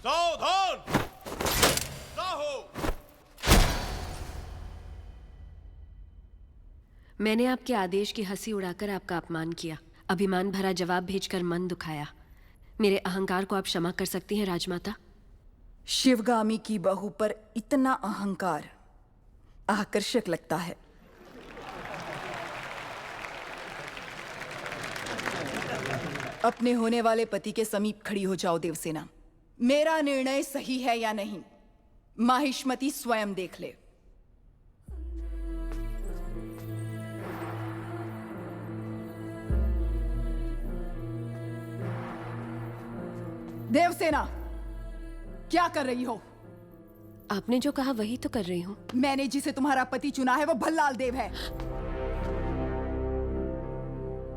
सावधान! साहो! मैंने आपके आदेश की हंसी उड़ाकर आपका अपमान किया, अभिमान भरा जवाब भेजकर मन दुखाया। मेरे अहंकार को आप क्षमा कर सकती हैं राजमाता? शिवगामी की बहू पर इतना अहंकार आकर्षक लगता है। अपने होने वाले पति के समीप खड़ी हो जाओ देवसेना। मेरा निर्णय सही है या नहीं, माहिष्मती स्वयं देख ले। देवसेना, क्या कर रही हो? आपने जो कहा वही तो कर रही हूँ। मैंने जिसे तुम्हारा पति चुना है वो भल्लाल देव है।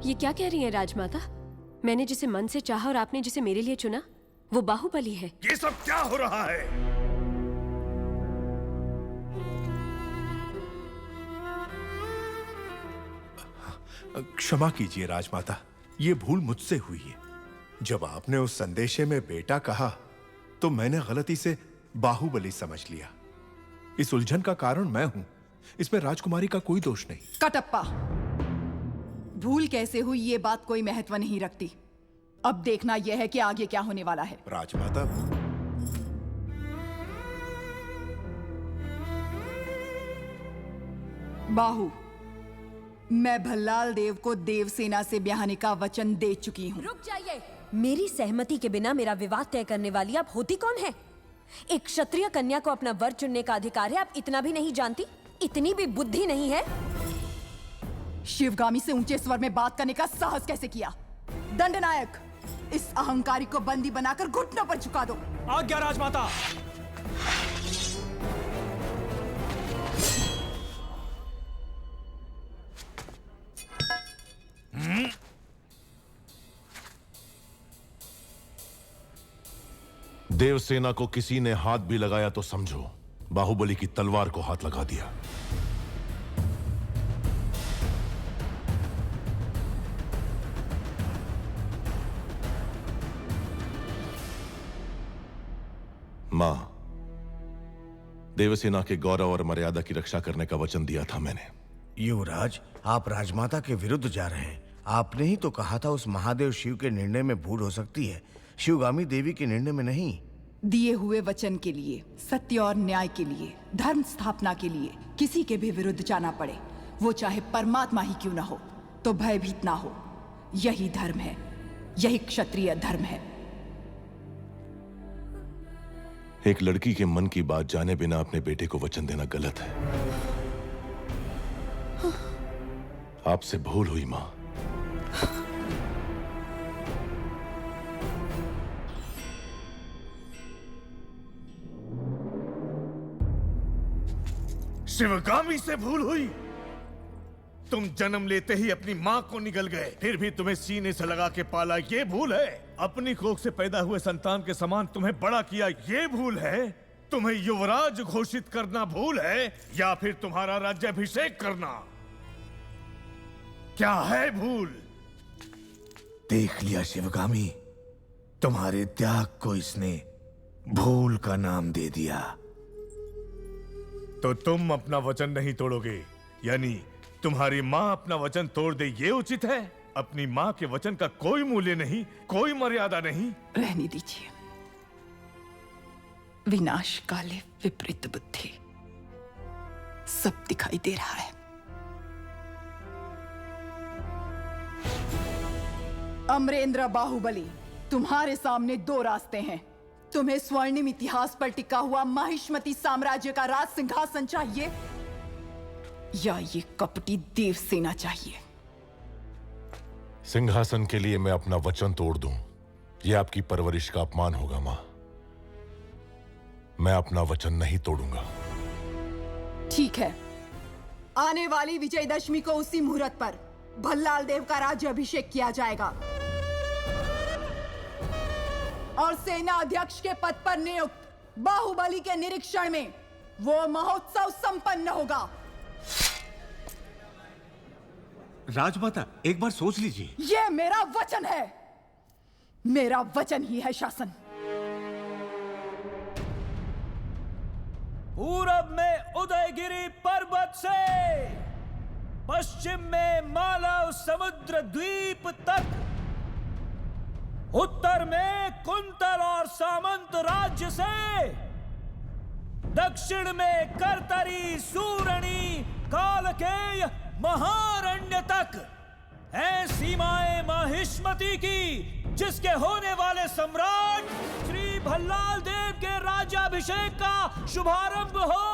ये क्या कह रही हैं राजमाता? मैंने जिसे मन से चाहा और आपने जिसे मेरे लिए चुना वो बाहुबली है। ये सब क्या हो रहा है? क्षमा कीजिए राजमाता, ये भूल मुझसे हुई है। जब आपने उस संदेशे में बेटा कहा तो मैंने गलती से बाहुबली समझ लिया। इस उलझन का कारण मैं हूं, इसमें राजकुमारी का कोई दोष नहीं। कटप्पा, भूल कैसे हुई ये बात कोई महत्व नहीं रखती। अब देखना यह है कि आगे क्या होने वाला है। राजमाता, बाहु, मैं भल्लाल देव को देवसेना से ब्याहने का वचन दे चुकी हूँ। रुक जाइए। मेरी सहमति के बिना मेरा विवाह तय करने वाली आप होती कौन है? एक क्षत्रिय कन्या को अपना वर चुनने का अधिकार है, आप इतना भी नहीं जानती? इतनी भी बुद्धि नहीं है? शिवगामी से ऊंचे स्वर में बात करने का साहस कैसे किया? दंडनायक, इस अहंकारी को बंदी बनाकर घुटनों पर झुका दो। आज्ञा राजमाता। देवसेना को किसी ने हाथ भी लगाया तो समझो बाहुबली की तलवार को हाथ लगा दिया। मां, देवसेना के गौरव और मर्यादा की रक्षा करने का वचन दिया था मैंने। युवराज, आप राजमाता के विरुद्ध जा रहे हैं। आपने ही तो कहा था उस महादेव शिव के निर्णय में भूल हो सकती है, शिवगामी देवी के निर्णय में नहीं। दिए हुए वचन के लिए, सत्य और न्याय के लिए, धर्म स्थापना के लिए किसी के भी विरुद्ध जाना पड़े, वो चाहे परमात्मा ही क्यों ना हो, तो भयभीत ना हो। यही धर्म है, यही क्षत्रिय धर्म है। एक लड़की के मन की बात जाने बिना अपने बेटे को वचन देना गलत है। आपसे भूल हुई मां। शिवगामी से भूल हुई? तुम जन्म लेते ही अपनी मां को निगल गए, फिर भी तुम्हें सीने से लगा के पाला, ये भूल है? अपनी कोख से पैदा हुए संतान के समान तुम्हें बड़ा किया, ये भूल है? तुम्हें युवराज घोषित करना भूल है, या फिर तुम्हारा राज्याभिषेक करना? क्या है भूल? देख लिया शिवगामी, तुम्हारे त्याग को इसने भूल का नाम दे दिया। तो तुम अपना वचन नहीं तोड़ोगे, यानी तुम्हारी मां अपना वचन तोड़ दे, ये उचित है? अपनी मां के वचन का कोई मूल्य नहीं, कोई मर्यादा नहीं। रहने दीजिए। विनाश काले विपरीत बुद्धि, सब दिखाई दे रहा है। अमरेंद्र बाहुबली, तुम्हारे सामने दो रास्ते हैं। तुम्हें स्वर्णिम इतिहास पर टिका हुआ माहिष्मती साम्राज्य का राज सिंहासन चाहिए, या ये कपटी देवसेना चाहिए? सिंहासन के लिए मैं अपना वचन तोड़ दूं, यह आपकी परवरिश का अपमान होगा मां। मैं अपना वचन नहीं तोड़ूंगा। ठीक है, आने वाली विजयदशमी को उसी मुहूर्त पर भल्लाल देव का राज्य अभिषेक किया जाएगा और सेना अध्यक्ष के पद पर नियुक्त बाहुबली के निरीक्षण में वो महोत्सव संपन्न होगा। राजमाता, एक बार सोच लीजिए। ये मेरा वचन है, मेरा वचन ही है शासन। पूरब में उदयगिरी पर्वत से पश्चिम में मालव समुद्र द्वीप तक, उत्तर में कुंतल और सामंत राज्य से, दक्षिण में करतरी, सूरणी, कालकेय, महारण्य तक है सीमाएं माहिष्मती की, जिसके होने वाले सम्राट श्री भल्लाल देव के राज्याभिषेक का शुभारंभ हो।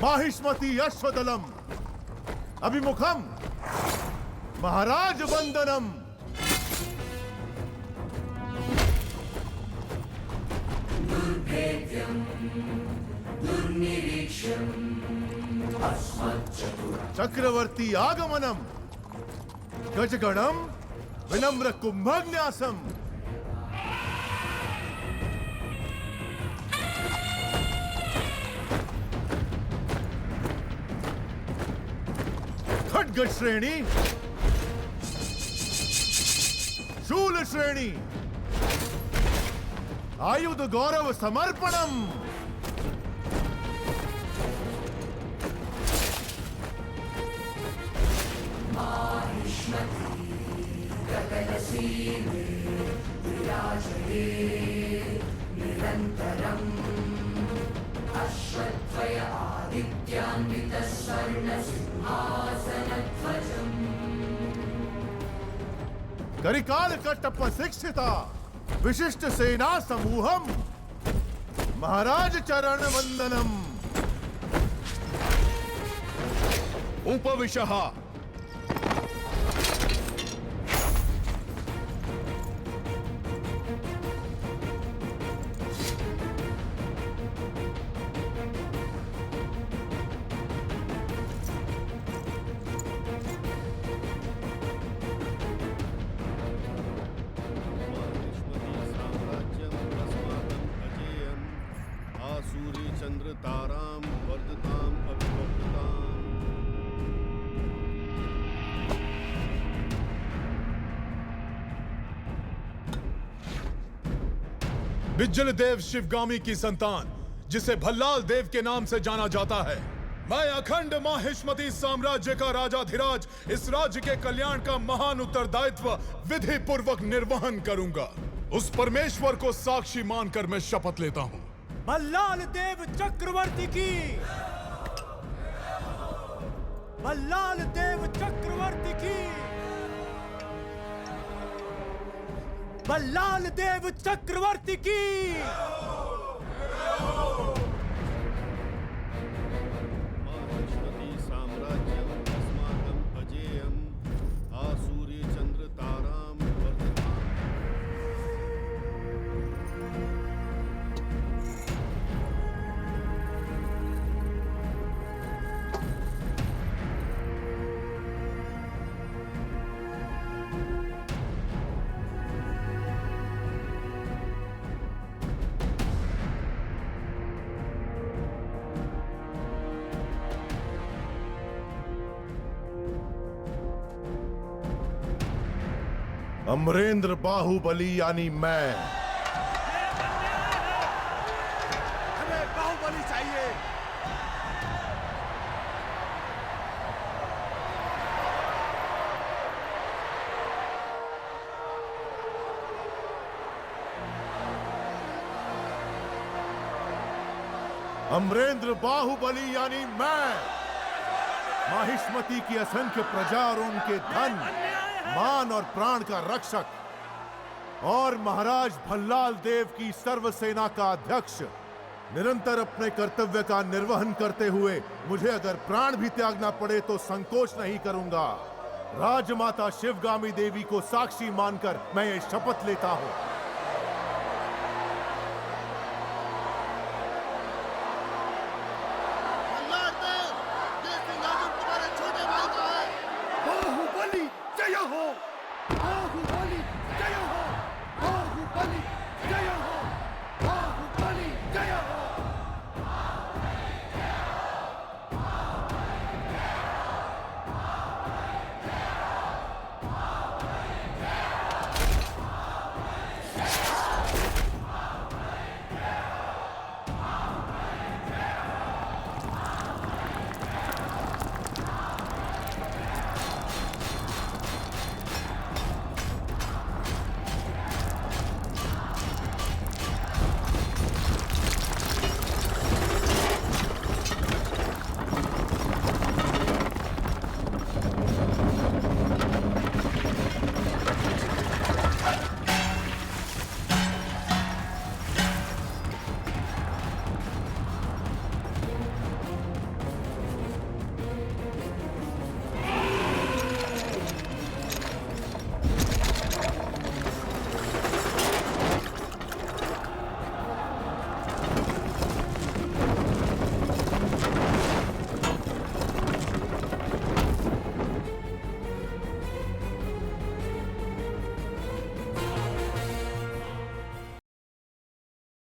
माहिष्मती अश्वदलम अभिमुखम महाराज वंदनम। चक्रवर्ती आगमनम गजगणम विनम्र कुंभन्यासम। खड्ग श्रेणी, शूल श्रेणी, आयुध गौरव समर्पणम। करिकाल कट्टप्प शिक्षिता विशिष्ट सेना समूहम महाराज चरण वंदनम। उपविशः। चंद्र ताराम वर्धताम अभिवर्धताम। बिज्जल देव शिवगामी की संतान, जिसे भल्लाल देव के नाम से जाना जाता है, मैं अखंड माहिष्मती साम्राज्य का राजाधिराज इस राज्य के कल्याण का महान उत्तरदायित्व विधि पूर्वक निर्वहन करूंगा। उस परमेश्वर को साक्षी मानकर मैं शपथ लेता हूं। भल्लाल देव चक्रवर्ती की, भल्लाल देव चक्रवर्ती की, भल्लाल देव चक्रवर्ती की। माहिष्मती साम्राज्यम अस्माकं अजेयम आसूर्य चंद्र ताराम वर्धताम। अमरेंद्र बाहुबली यानी मैं। हमें बाहुबली चाहिए। अमरेंद्र बाहुबली यानी मैं। माहिष्मती की असंख्य प्रजा और उनके धन, मान और प्राण का रक्षक और महाराज भल्लाल देव की सर्व सेना का अध्यक्ष, निरंतर अपने कर्तव्य का निर्वहन करते हुए मुझे अगर प्राण भी त्यागना पड़े तो संकोच नहीं करूंगा। राजमाता शिवगामी देवी को साक्षी मानकर मैं ये शपथ लेता हूं।